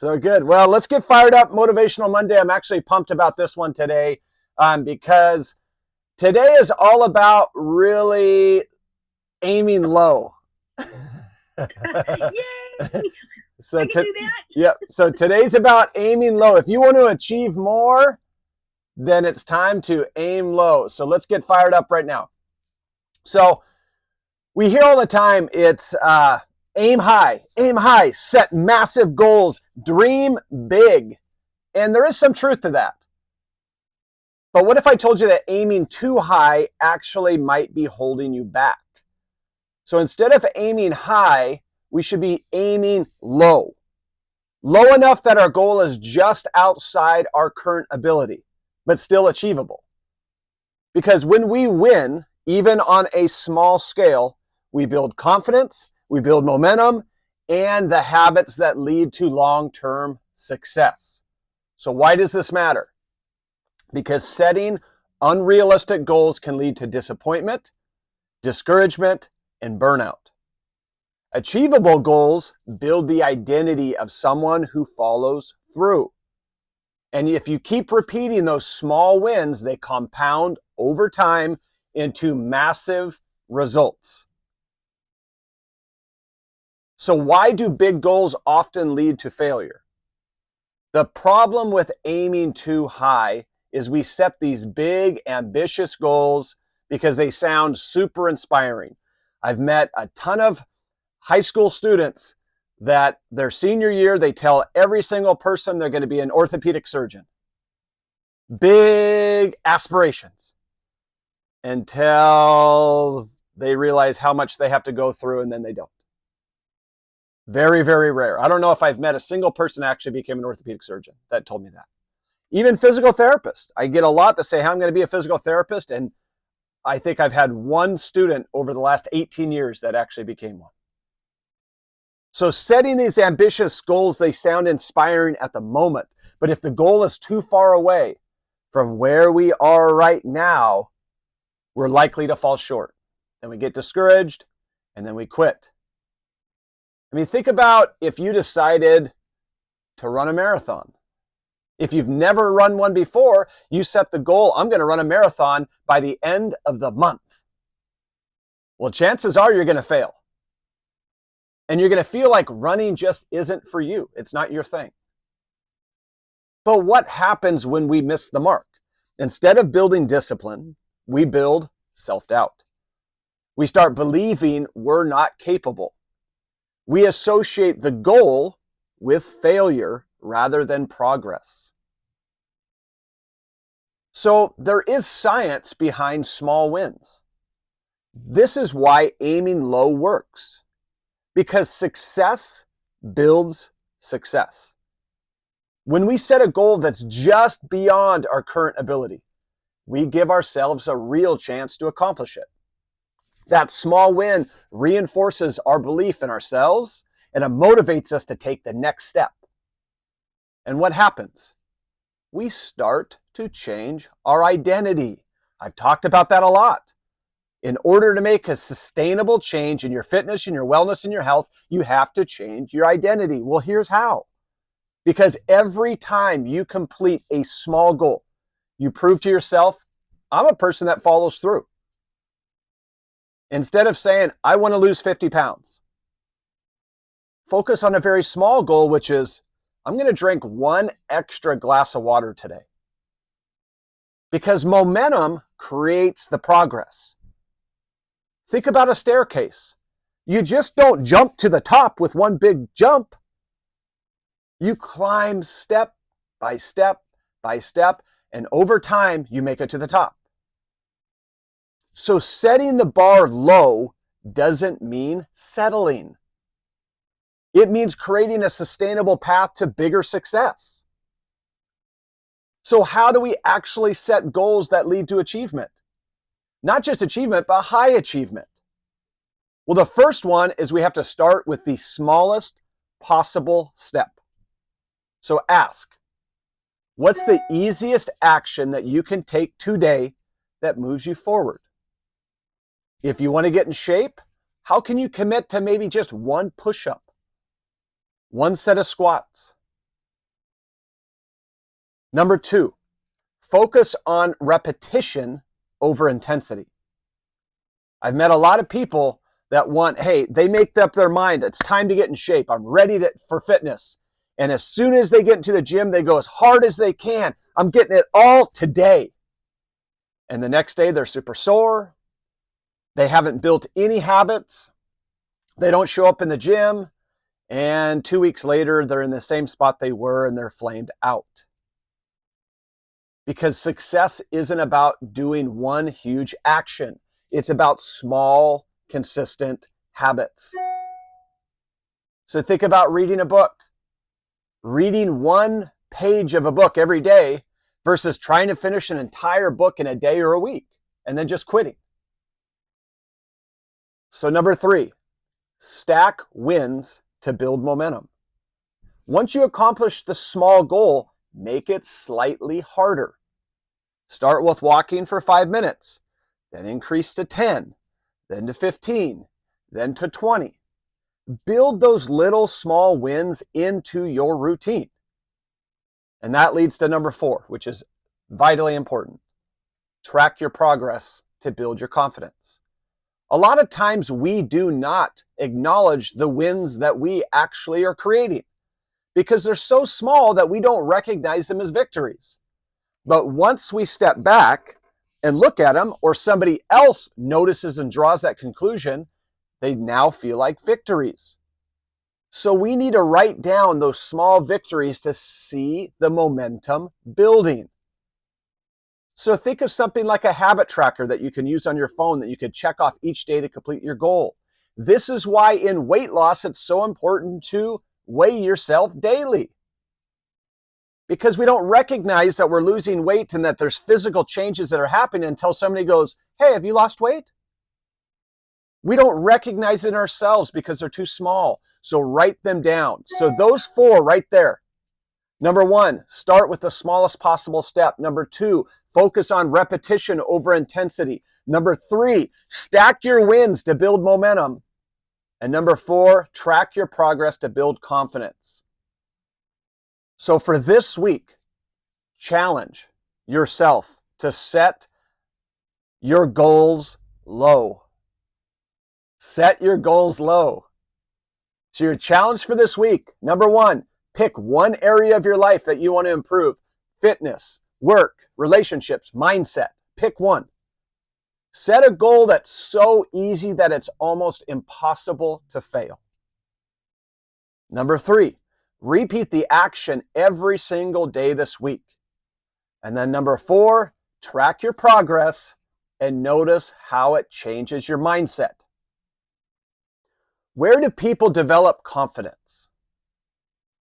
So good. Well, let's get fired up. Motivational Monday. I'm actually pumped about this one today because today is all about really aiming low. Yay! so I can do that. yeah, so today's about aiming low. If you want to achieve more, then it's time to aim low. So let's get fired up right now. So we hear all the time, it's aim high, set massive goals, dream big. And there is some truth to that. But what if I told you that aiming too high actually might be holding you back? So instead of aiming high, we should be aiming low. Low enough that our goal is just outside our current ability, but still achievable. Because when we win, even on a small scale, we build confidence, we build momentum, and the habits that lead to long-term success. So why does this matter? Because setting unrealistic goals can lead to disappointment, discouragement, and burnout. Achievable goals build the identity of someone who follows through. And if you keep repeating those small wins, they compound over time into massive results. So why do big goals often lead to failure? The problem with aiming too high is we set these big, ambitious goals because they sound super inspiring. I've met a ton of high school students that their senior year, they tell every single person they're going to be an orthopedic surgeon. Big aspirations until they realize how much they have to go through and then they don't. Very, very rare. I don't know if I've met a single person that actually became an orthopedic surgeon that told me that. Even physical therapists. I get a lot that say, how I'm going to be a physical therapist. And I think I've had one student over the last 18 years that actually became one. So setting these ambitious goals, they sound inspiring at the moment. But if the goal is too far away from where we are right now, we're likely to fall short. Then we get discouraged and then we quit. I mean, think about if you decided to run a marathon. If you've never run one before, you set the goal, I'm going to run a marathon by the end of the month. Well, chances are you're going to fail. And you're going to feel like running just isn't for you. It's not your thing. But what happens when we miss the mark? Instead of building discipline, we build self-doubt. We start believing we're not capable. We associate the goal with failure rather than progress. So there is science behind small wins. This is why aiming low works. Because success builds success. When we set a goal that's just beyond our current ability, we give ourselves a real chance to accomplish it. That small win reinforces our belief in ourselves and it motivates us to take the next step. And what happens? We start to change our identity. I've talked about that a lot. In order to make a sustainable change in your fitness, in your wellness, in your health, you have to change your identity. Well, here's how. Because every time you complete a small goal, you prove to yourself, I'm a person that follows through. Instead of saying, I want to lose 50 pounds, focus on a very small goal, which is, I'm going to drink one extra glass of water today. Because momentum creates the progress. Think about a staircase. You just don't jump to the top with one big jump. You climb step by step by step, and over time, you make it to the top. So setting the bar low doesn't mean settling. It means creating a sustainable path to bigger success. So how do we actually set goals that lead to achievement? Not just achievement, but high achievement. Well, the first one is we have to start with the smallest possible step. So ask, what's the easiest action that you can take today that moves you forward? If you want to get in shape, how can you commit to maybe just one push-up, one set of squats, Number 2, focus on repetition over intensity. I've met a lot of people that they make up their mind, it's time to get in shape. I'm ready for fitness. And as soon as they get into the gym, they go as hard as they can. I'm getting it all today. And the next day, they're super sore. They haven't built any habits. They don't show up in the gym. And 2 weeks later, they're in the same spot they were and they're flamed out. Because success isn't about doing one huge action. It's about small, consistent habits. So think about reading a book. Reading one page of a book every day versus trying to finish an entire book in a day or a week and then just quitting. So number 3, stack wins to build momentum. Once you accomplish the small goal, make it slightly harder. Start with walking for 5 minutes, then increase to 10, then to 15, then to 20. Build those little small wins into your routine. And that leads to number 4, which is vitally important. Track your progress to build your confidence. A lot of times we do not acknowledge the wins that we actually are creating because they're so small that we don't recognize them as victories. But once we step back and look at them, or somebody else notices and draws that conclusion, they now feel like victories. So we need to write down those small victories to see the momentum building. So think of something like a habit tracker that you can use on your phone that you could check off each day to complete your goal. This is why in weight loss, it's so important to weigh yourself daily. Because we don't recognize that we're losing weight and that there's physical changes that are happening until somebody goes, "Hey, have you lost weight?" We don't recognize it in ourselves because they're too small. So write them down. So those 4 right there. Number 1, start with the smallest possible step. Number 2, focus on repetition over intensity. Number 3, stack your wins to build momentum. And number 4, track your progress to build confidence. So for this week, challenge yourself to set your goals low. Set your goals low. So your challenge for this week, number 1, pick one area of your life that you want to improve. Fitness, work, relationships, mindset. Pick one. Set a goal that's so easy that it's almost impossible to fail. Number 3, repeat the action every single day this week. And then number 4, track your progress and notice how it changes your mindset. Where do people develop confidence?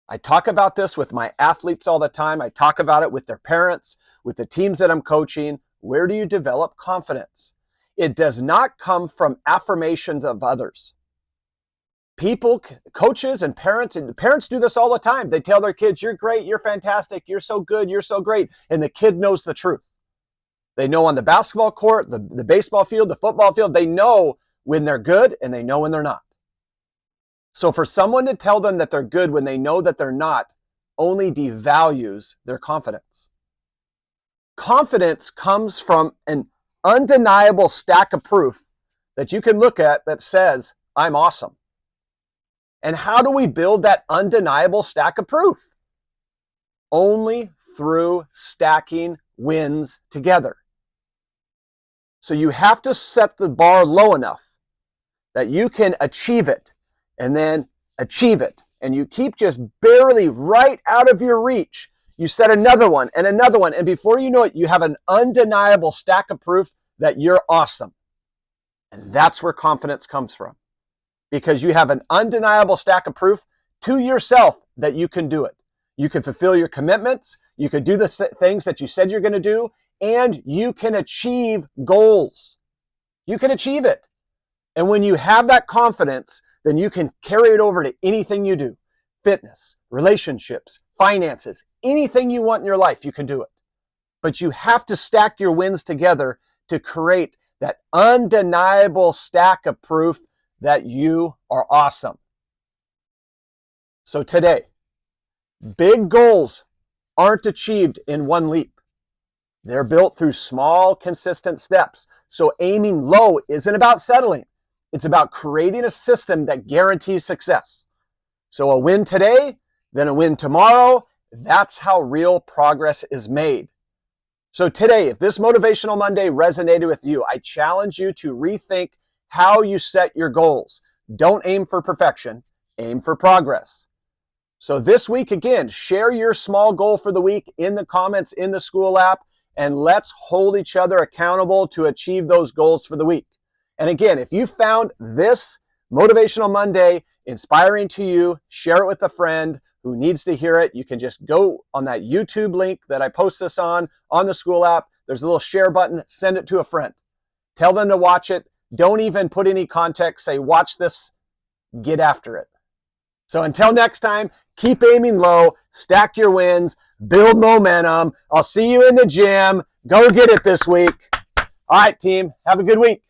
I talk about this with my athletes all the time. I talk about it with their parents, with the teams that I'm coaching. Where do you develop confidence? It does not come from affirmations of others. People, coaches and parents do this all the time. They tell their kids, "You're great, you're fantastic, you're so good, you're so great." And the kid knows the truth. They know on the basketball court, the baseball field, the football field, they know when they're good and they know when they're not. So for someone to tell them that they're good when they know that they're not only devalues their confidence. Confidence comes from an undeniable stack of proof that you can look at that says, "I'm awesome." And how do we build that undeniable stack of proof? Only through stacking wins together. So you have to set the bar low enough that you can achieve it and then achieve it. And you keep just barely right out of your reach. You set another one and another one. And before you know it, you have an undeniable stack of proof that you're awesome. And that's where confidence comes from. Because you have an undeniable stack of proof to yourself that you can do it. You can fulfill your commitments. You can do the things that you said you're going to do. And you can achieve goals. You can achieve it. And when you have that confidence, then you can carry it over to anything you do. Fitness, relationships, finances, anything you want in your life, you can do it. But you have to stack your wins together to create that undeniable stack of proof that you are awesome. So today, big goals aren't achieved in one leap. They're built through small, consistent steps. So aiming low isn't about settling. It's about creating a system that guarantees success. So a win today, then a win tomorrow. That's how real progress is made. So today, if this Motivational Monday resonated with you, I challenge you to rethink how you set your goals. Don't aim for perfection, aim for progress. So this week, again, share your small goal for the week in the comments in the school app, and let's hold each other accountable to achieve those goals for the week. And again, if you found this Motivational Monday inspiring to you, share it with a friend who needs to hear it. You can just go on that YouTube link that I post this on the school app. There's a little share button. Send it to a friend. Tell them to watch it. Don't even put any context. Say, watch this. Get after it. So until next time, keep aiming low, stack your wins, build momentum. I'll see you in the gym. Go get it this week. All right, team. Have a good week.